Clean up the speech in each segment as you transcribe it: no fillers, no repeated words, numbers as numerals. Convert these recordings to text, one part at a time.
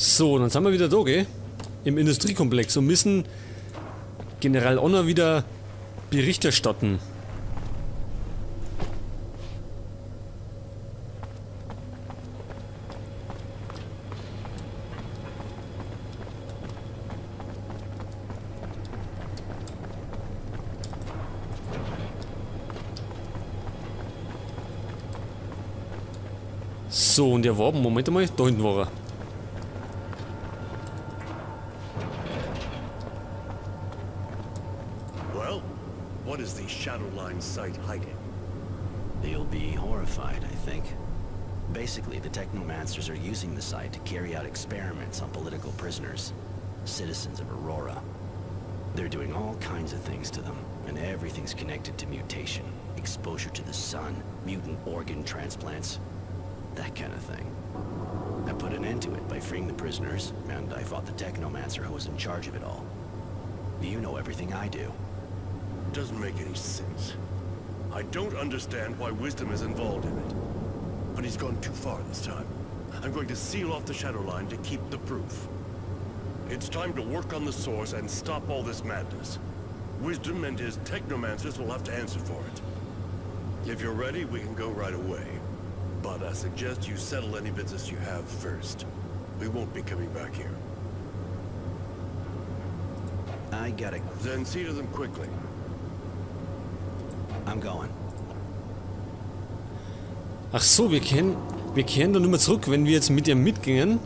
So, dann sind wir wieder da, gell? Im Industriekomplex und müssen General Honor wieder Bericht erstatten. So, und der war, Moment mal, da hinten war er. Well, what is the Shadowline site hiding? They'll be horrified, I think. Basically, the Technomancers are using the site to carry out experiments on political prisoners, citizens of Aurora. They're doing all kinds of things to them, and everything's connected to mutation, exposure to the sun, mutant organ transplants, that kind of thing. I put an end to it by freeing the prisoners, and I fought the Technomancer who was in charge of it all. You know everything I do. Doesn't make any sense. I don't understand why Wisdom is involved in it. But he's gone too far this time. I'm going to seal off the Shadowline to keep the proof. It's time to work on the source and stop all this madness. Wisdom and his Technomancers will have to answer for it. If you're ready, we can go right away. But I suggest you settle any business you have first. We won't be coming back here. I gotta... Then see to them quickly. I'm going. Ach so, wir kehren dann nicht mehr zurück, wenn wir jetzt mit ihr mitgingen.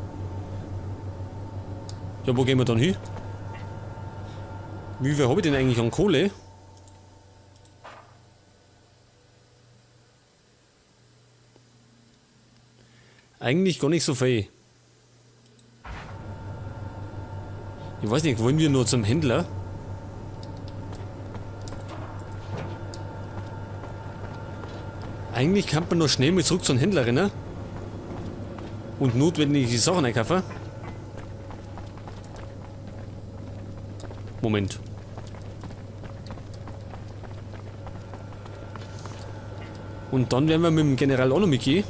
Ja, wo gehen wir dann hin? Wie viel habe ich denn eigentlich an Kohle? Eigentlich gar nicht so viel. Ich weiß nicht, wollen wir nur zum Händler? Eigentlich kann man noch schnell mal zurück zum Händler rennen. Und notwendige Sachen einkaufen. Moment. Und dann werden wir mit dem General auch noch mitgehen.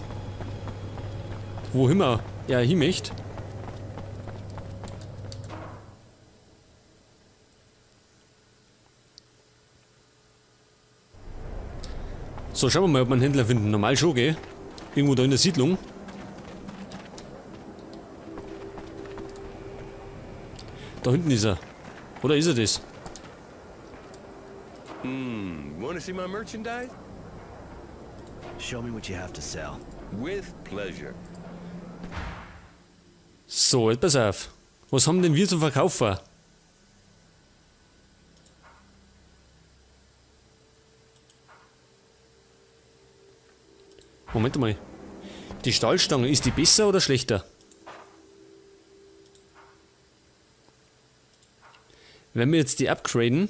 Wo immer er hin möchte. So, schauen wir mal, ob wir einen Händler finden. Normal schon, gell? Irgendwo da in der Siedlung. Da hinten ist er. Oder ist er das? Want to see my merchandise? Show me what you have to sell. With pleasure. So, jetzt pass auf. Was haben denn wir zum Verkaufen? Moment mal. Die Stahlstange, ist die besser oder schlechter? Wenn wir jetzt die upgraden.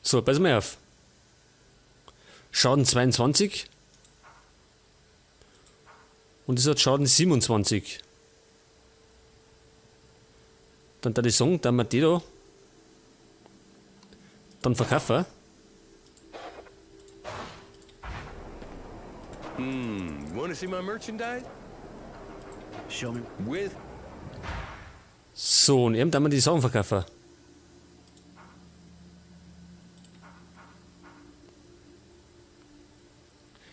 So, pass mal auf. Schaden 22. Und es hat Schaden 27. Dann würde ich sagen, dann wir die da dann verkaufen. Want to see my merchandise? Show me... With So, und eben dann wir die Sachen verkaufen.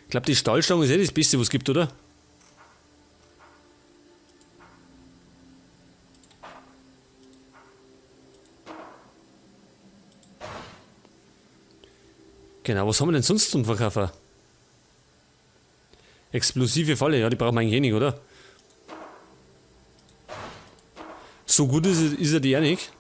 Ich glaube, die Stahlstange ist eh das Beste, was es gibt, oder? Genau, was haben wir denn sonst zum Verkaufen? Explosive Falle, ja, die brauchen wir eigentlich eh nicht, oder? So gut ist er die ja nicht.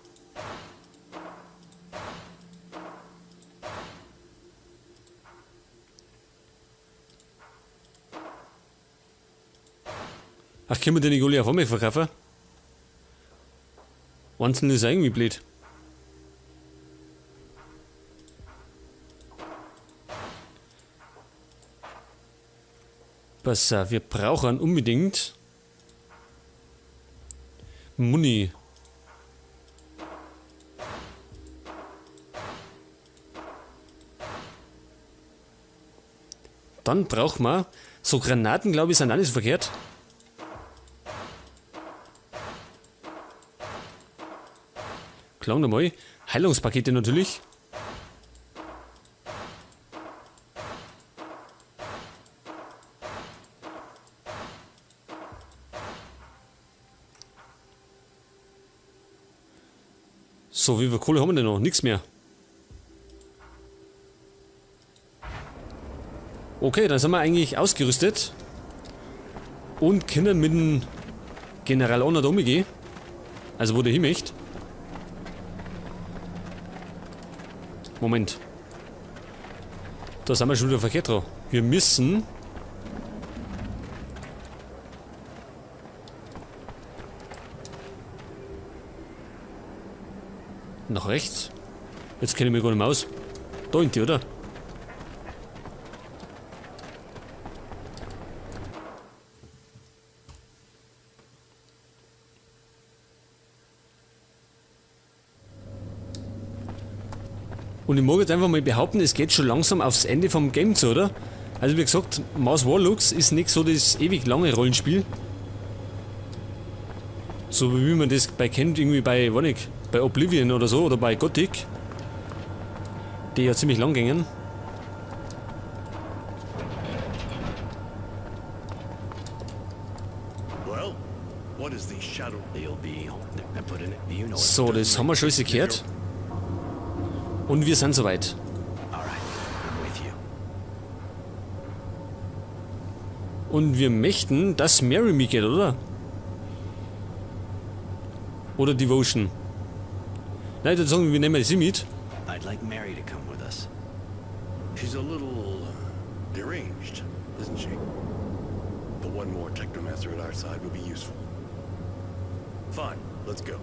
Ach, können wir den nicht alle auf einmal verkaufen? Einzeln ist irgendwie blöd. Pass auf, wir brauchen unbedingt Muni. Dann brauchen wir so Granaten, glaube ich, sind auch nicht so verkehrt. Klang nochmal. Heilungspakete natürlich. So, wie viel Kohle haben wir denn noch? Nichts mehr. Okay, dann sind wir eigentlich ausgerüstet. Und können mit dem General Honor da umgehen. Also wo der hin möchte. Moment. Da sind wir schon wieder verkehrt dran. Wir müssen... nach rechts. Jetzt kenne ich mich gar nicht mehr aus. Da hinten, oder? Und ich mag jetzt einfach mal behaupten, es geht schon langsam aufs Ende vom Game zu, oder? Also wie gesagt, Mars Warlocks ist nicht so das ewig lange Rollenspiel. So wie man das kennt, irgendwie bei, weiß nicht, bei Oblivion oder so, oder bei Gothic. Die ja ziemlich lang gingen. Well, what is the shadow? They'll be... I put in... You know it. So, das haben wir schon alles gehört. Und wir sind soweit. All right, I'm with you. Und wir möchten, dass Mary mitgeht, oder? Oder Devotion. Nein, dann sagen wir nehmen sie mit. I'd like Mary to come with us. She's a little deranged, isn't she? But one more Technomancer at our side would be useful. Fine, let's go.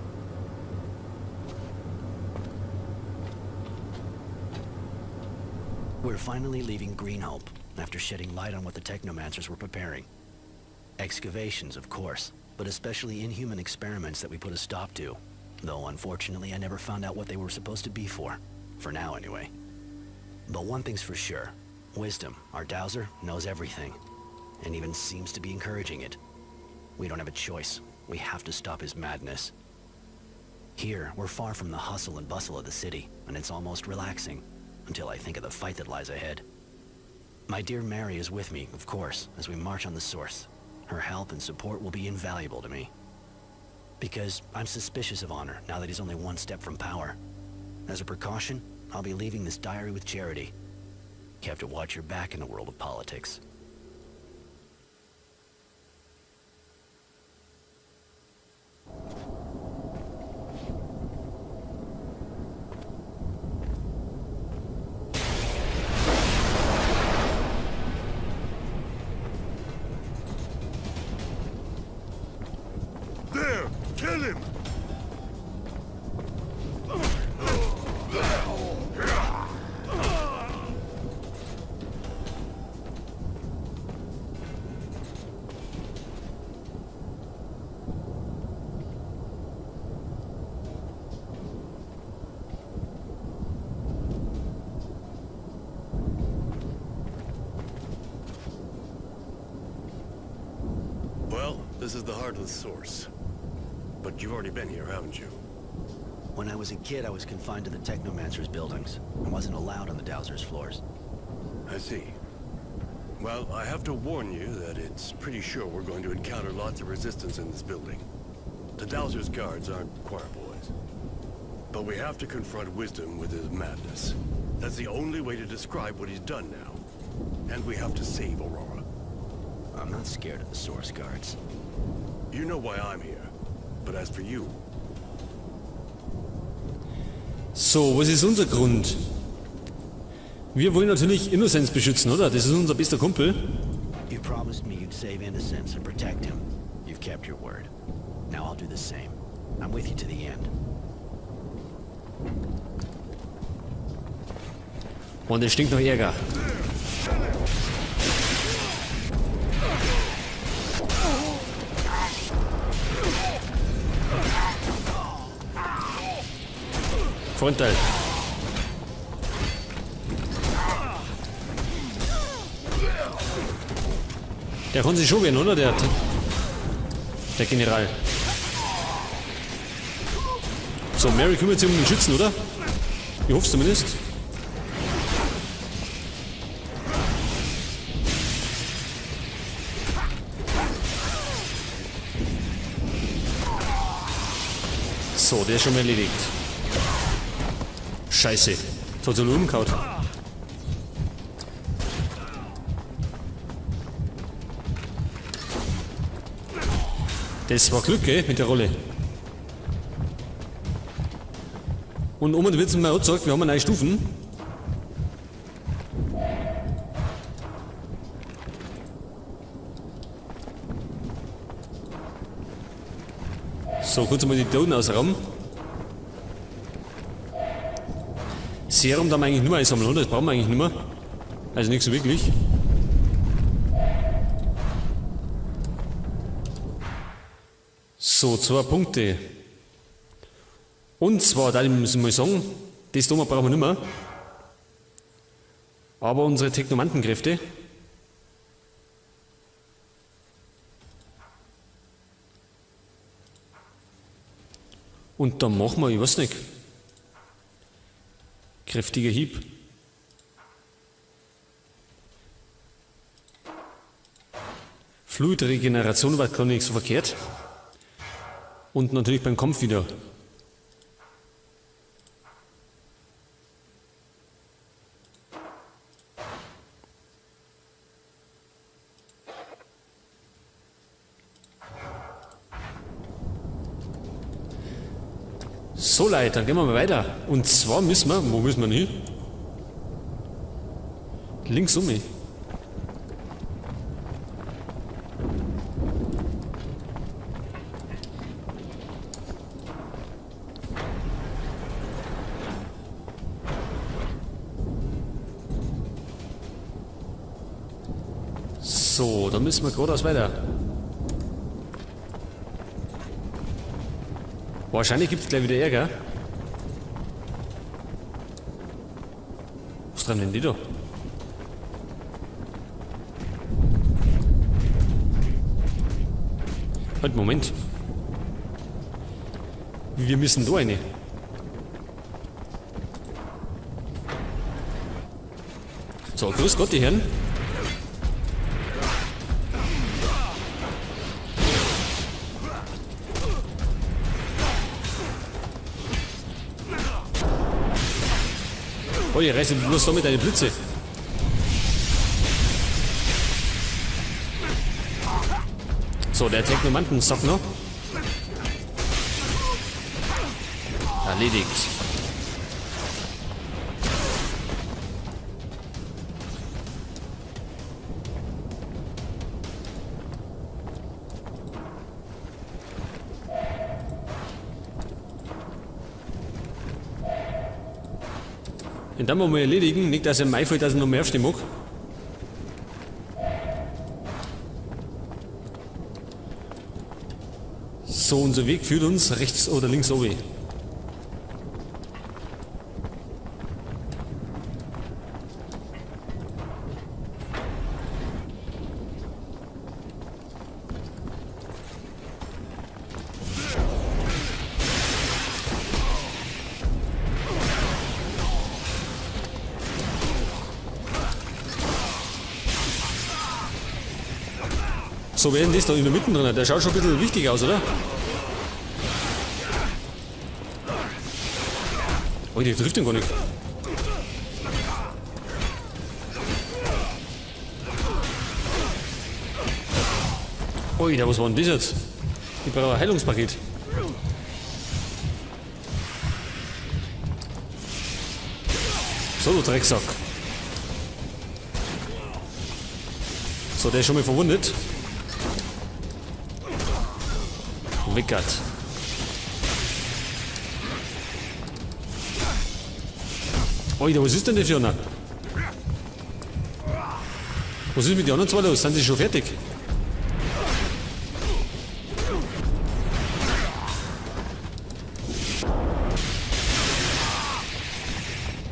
We're finally leaving Greenhope, after shedding light on what the Technomancers were preparing. Excavations, of course, but especially inhuman experiments that we put a stop to. Though, unfortunately, I never found out what they were supposed to be for now anyway. But one thing's for sure, Wisdom, our dowser, knows everything, and even seems to be encouraging it. We don't have a choice. We have to stop his madness. Here, we're far from the hustle and bustle of the city, and it's almost relaxing. Until I think of the fight that lies ahead. My dear Mary is with me, of course, as we march on the Source. Her help and support will be invaluable to me. Because I'm suspicious of Honor, now that he's only one step from power. As a precaution, I'll be leaving this diary with Charity. You have to watch your back in the world of politics. There! Kill him! Well, this is the heart of the Source. But you've already been here, haven't you? When I was a kid, I was confined to the Technomancer's buildings. I wasn't allowed on the Dowser's floors. I see. Well, I have to warn you that it's pretty sure we're going to encounter lots of resistance in this building. The Dowser's guards aren't choir boys. But we have to confront Wisdom with his madness. That's the only way to describe what he's done now. And we have to save Aurora. I'm not scared of the Source guards. You know why I'm here. But as for you... So, was ist unser Grund? Wir wollen natürlich Innocence beschützen, oder? Das ist unser bester Kumpel. You promised me you'd save Innocence and protect him. You've kept your word. Now I'll do the same. I'm with you to the end. Und es stinkt nach Ärger. Vorteil. Der kann sich schon wehren, oder? Der General. So, Mary kümmert sich um den Schützen, oder? Ich hoffe zumindest. So, der ist schon mal erledigt. Scheiße. Jetzt hat sie nur umgehauen. Das war Glück, gell, mit der Rolle. Und Oma, du wirst mir auch gesagt, wir haben neue Stufen. So, kurz mal die Toten ausrauben. Serum darf man eigentlich nur einsammeln, oder? Das brauchen wir eigentlich nicht mehr. Also nicht so wirklich. So, 2 Punkte. Und zwar, da muss ich mal sagen, das Thema brauchen wir nicht mehr. Aber unsere Technomantenkräfte. Und dann machen wir, ich weiß nicht, kräftiger Hieb. Fluidregeneration war gar nicht so verkehrt. Und natürlich beim Kampf wieder. So Leute, dann gehen wir mal weiter. Und zwar müssen wir, wo müssen wir hin? Links um mich. So, dann müssen wir geradeaus weiter. Wahrscheinlich gibt es gleich wieder Ärger. Was dran denn die da? Halt, Moment. Wir müssen da rein. So, grüß Gott, die Herren. Oh, ihr reißt bloß damit deine Blitze. So, der Technomanten-Sack noch. Erledigt. Den dann mal erledigen, nicht dass er mir einfällt, dass er noch mehr aufstehen mag. So, unser Weg führt uns rechts oder links oben. So, wer denn das da in der Mitte drin? Der schaut schon ein bisschen wichtig aus, oder? Oh, der trifft ihn gar nicht. Ui, was war denn das jetzt? Ich brauche ein Heilungspaket. So, du Drecksack. So, der ist schon mal verwundet. Wickert. Ui, was ist denn das für einer? Was ist mit den anderen zwei los? Sind sie schon fertig?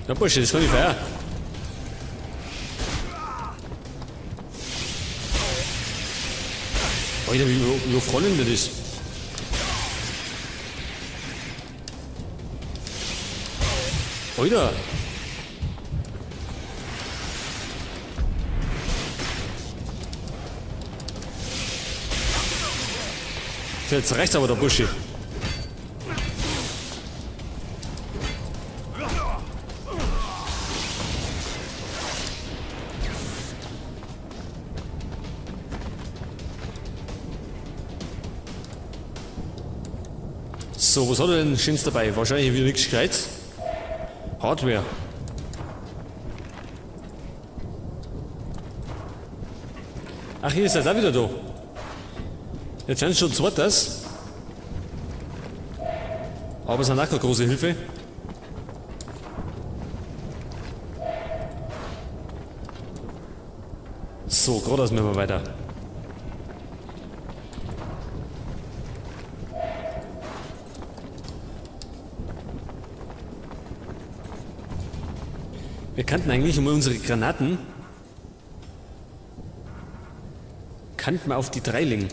Ja, Bursche, das kann ich feiern. Alter, wie oft rollen wir das? Alter! Jetzt reicht's aber der Buschi. So, was hat er denn Schönes dabei? Wahrscheinlich wieder nichts Gescheites. Hardware. Ach, hier ist er auch wieder da. Jetzt scheint es schon zweites. Aber es ist auch keine große Hilfe. So, geradeaus müssen wir weiter. Wir könnten eigentlich mal unsere Granaten auf die 3 legen.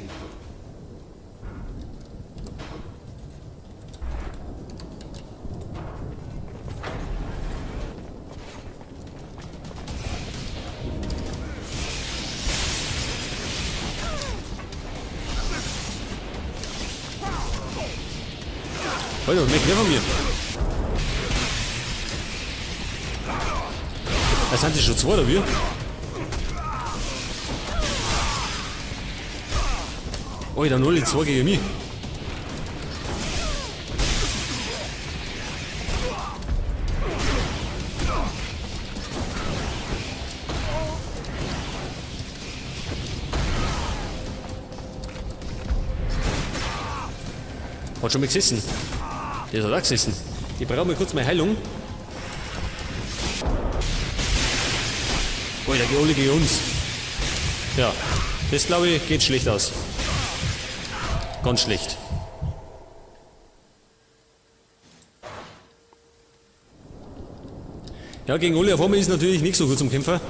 Alter, weg von mir. Da sind die schon 2 oder wie? Alter, nur die 2 gegen mich. Hat schon mal gesessen. Der hat auch gesessen. Ich brauche mal kurz meine Heilung. Alter, die alle gegen uns. Ja, das glaube ich geht schlecht aus. Ganz schlecht. Ja, gegen alle auf einmal ist natürlich nicht so gut zum Kämpfer.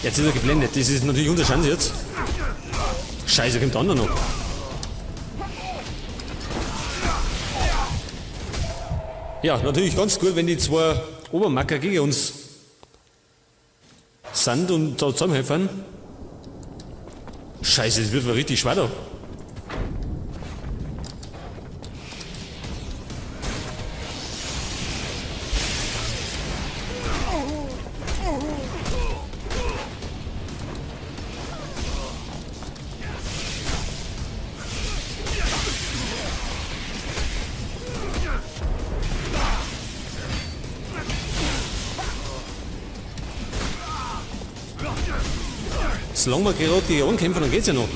Jetzt ist er geblendet, das ist natürlich unser Chance jetzt. Scheiße, kommt der andere noch. Ja, natürlich ganz gut, wenn die 2 Obermacker gegen uns sind und da zusammenhelfen. Scheiße, das wird wohl richtig schwer da. Solange wir gerade die ankämpfen, dann geht's ja noch.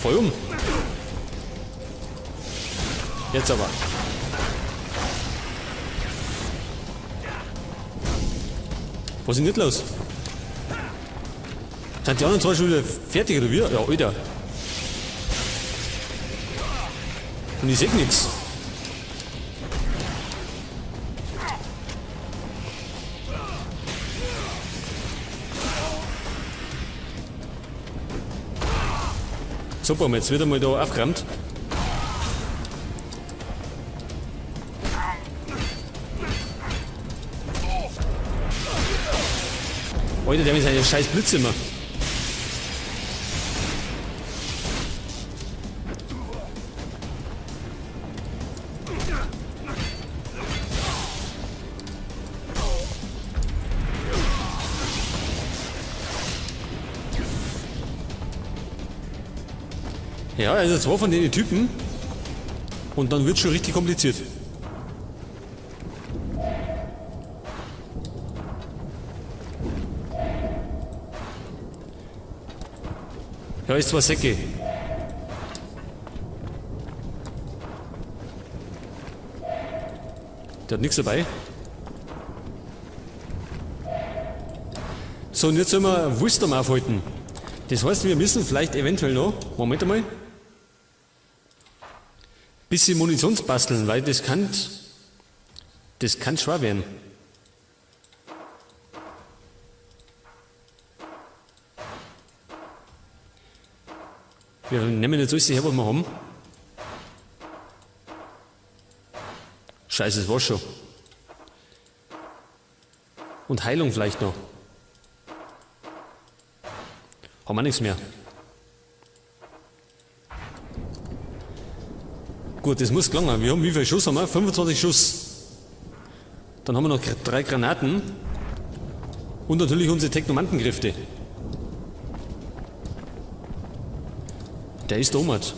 Voll um. Jetzt aber. Was ist denn nicht los? Sind die anderen 2 schon wieder fertig oder wie? Ja, Alter. Und ich seh nichts. Super, jetzt wird einmal da aufgeräumt. Alter, der mit seinen scheiß Blitze immer. Ja, also 2 von den Typen und dann wird es schon richtig kompliziert. Ja, ist 2 Säcke. Der hat nichts dabei. So, und jetzt sollen wir Wisdom aufhalten. Das heißt, wir müssen vielleicht eventuell noch, Moment einmal, bisschen Munitions basteln, weil das kann schwer werden. Wir nehmen jetzt alles her, was wir haben. Scheiße, das war's schon. Und Heilung vielleicht noch. Haben wir nichts mehr. Gut, das muss gelangen. Wir haben wie viel Schuss haben wir? 25 Schuss. Dann haben wir noch 3 Granaten. Und natürlich unsere Technomantengriffte. Der ist Omat.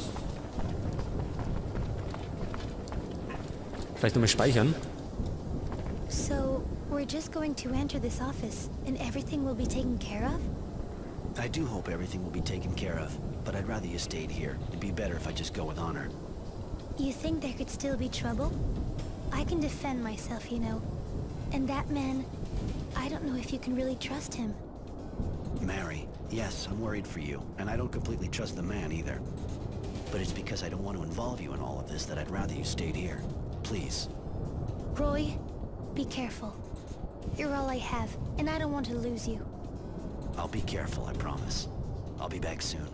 Vielleicht nochmal speichern. So, we're just going to enter this office, and everything will be taken care of? I do hope everything will be taken care of, but I'd rather you stayed here. It'd be better if I just go with honor. You think there could still be trouble? I can defend myself, you know. And that man, I don't know if you can really trust him. Mary, yes, I'm worried for you, and I don't completely trust the man either. But it's because I don't want to involve you in all of this that I'd rather you stayed here. Please. Roy, be careful. You're all I have, and I don't want to lose you. I'll be careful, I promise. I'll be back soon.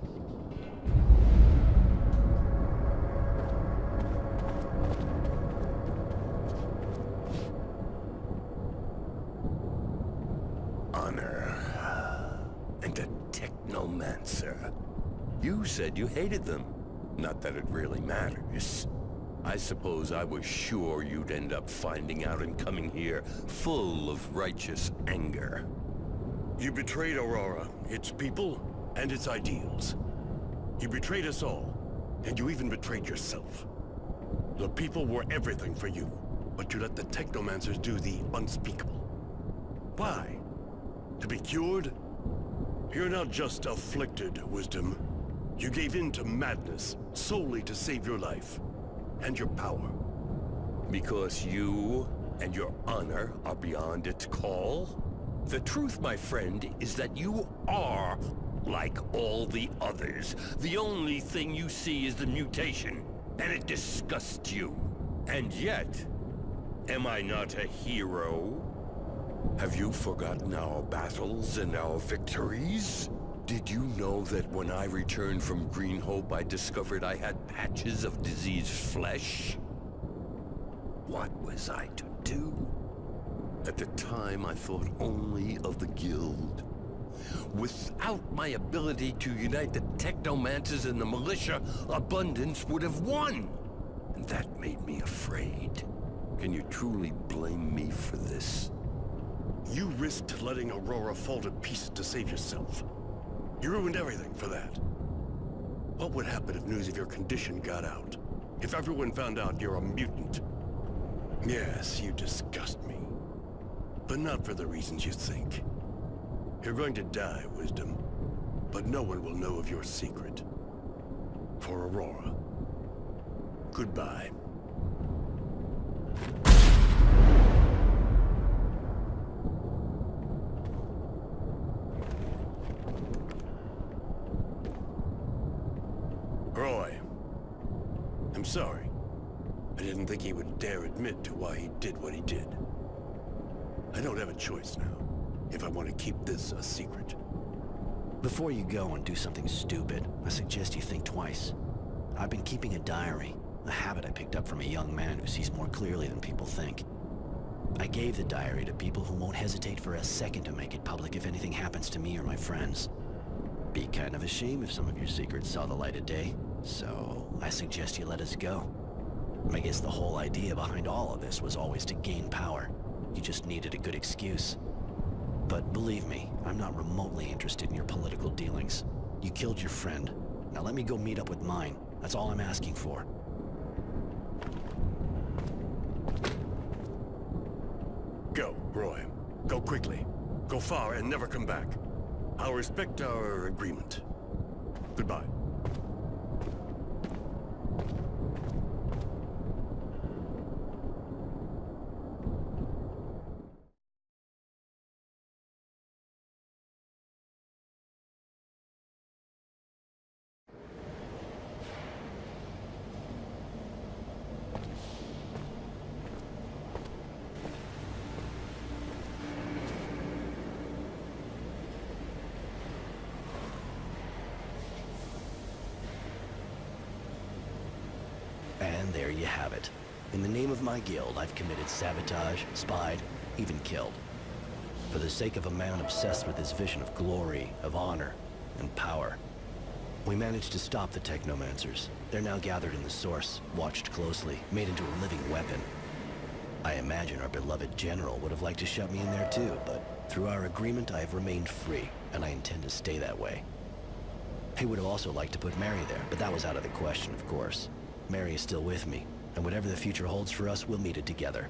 Honor. And a technomancer. You said you hated them. Not that it really matters. I suppose I was sure you'd end up finding out and coming here full of righteous anger. You betrayed Aurora, its people, and its ideals. You betrayed us all, and you even betrayed yourself. The people were everything for you, but you let the Technomancers do the unspeakable. Why? To be cured? You're not just afflicted, Wisdom. You gave in to madness solely to save your life and your power. Because you and your honor are beyond its call? The truth, my friend, is that you are like all the others. The only thing you see is the mutation, and it disgusts you. And yet, am I not a hero? Have you forgotten our battles and our victories? Did you know that when I returned from Green Hope, I discovered I had patches of diseased flesh? What was I to do? At the time, I thought only of the Guild. Without my ability to unite the Technomancers and the Militia, Abundance would have won. And that made me afraid. Can you truly blame me for this? You risked letting Aurora fall to pieces to save yourself. You ruined everything for that. What would happen if news of your condition got out? If everyone found out you're a mutant? Yes, you disgust me. But not for the reasons you think. You're going to die, Wisdom. But no one will know of your secret. For Aurora. Goodbye. Roy. I'm sorry. I didn't think he would dare admit to why he did what he did. I don't have a choice now, if I want to keep this a secret. Before you go and do something stupid, I suggest you think twice. I've been keeping a diary, a habit I picked up from a young man who sees more clearly than people think. I gave the diary to people who won't hesitate for a second to make it public if anything happens to me or my friends. Be kind of a shame if some of your secrets saw the light of day, so I suggest you let us go. I guess the whole idea behind all of this was always to gain power. You just needed a good excuse. But believe me, I'm not remotely interested in your political dealings. You killed your friend. Now let me go meet up with mine. That's all I'm asking for. Go, Roy. Go quickly. Go far and never come back. I'll respect our agreement. Goodbye. there you have it. In the name of my guild, I've committed sabotage, spied, even killed. For the sake of a man obsessed with his vision of glory, of honor, and power. We managed to stop the Technomancers. They're now gathered in the Source, watched closely, made into a living weapon. I imagine our beloved General would have liked to shut me in there too, but through our agreement I have remained free, and I intend to stay that way. He would have also liked to put Mary there, but that was out of the question, of course. Mary is still with me, and whatever the future holds for us, we'll meet it together.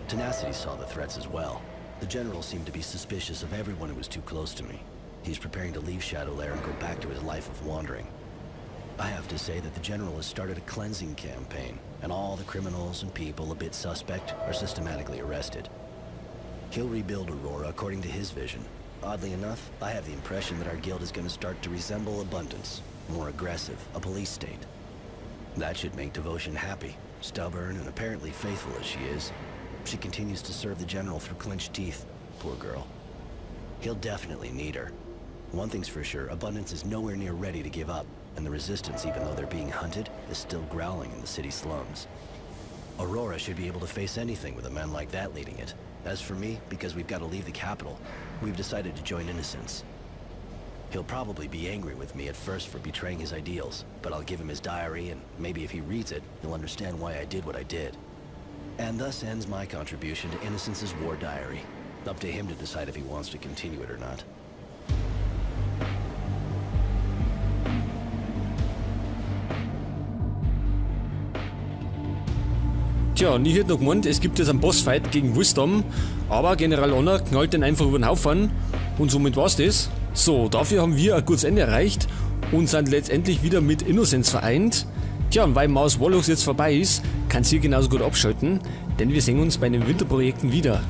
Tenacity saw the threats as well. The General seemed to be suspicious of everyone who was too close to me. He's preparing to leave Shadowlair and go back to his life of wandering. I have to say that the General has started a cleansing campaign, and all the criminals and people a bit suspect are systematically arrested. He'll rebuild Aurora according to his vision. Oddly enough, I have the impression that our guild is going to start to resemble Abundance, more aggressive, a police state. That should make Devotion happy, stubborn and apparently faithful as she is. She continues to serve the General through clenched teeth, poor girl. He'll definitely need her. One thing's for sure, Abundance is nowhere near ready to give up, and the Resistance, even though they're being hunted, is still growling in the city slums. Aurora should be able to face anything with a man like that leading it. As for me, because we've got to leave the capital, we've decided to join Innocence. He'll probably be angry with me at first for betraying his ideals, but I'll give him his diary, and maybe if he reads it, he'll understand why I did what I did. And thus ends my contribution to Innocence's war diary. Up to him to decide if he wants to continue it or not. Tja, und ich hätte noch gemeint, es gibt jetzt einen Bossfight gegen Wisdom, aber General Honor knallt den einfach über den Haufen und somit war's das. So, dafür haben wir ein gutes Ende erreicht und sind letztendlich wieder mit Innocence vereint. Tja, und weil Mars Warlocks jetzt vorbei ist, kannst du hier genauso gut abschalten, denn wir sehen uns bei den Winterprojekten wieder.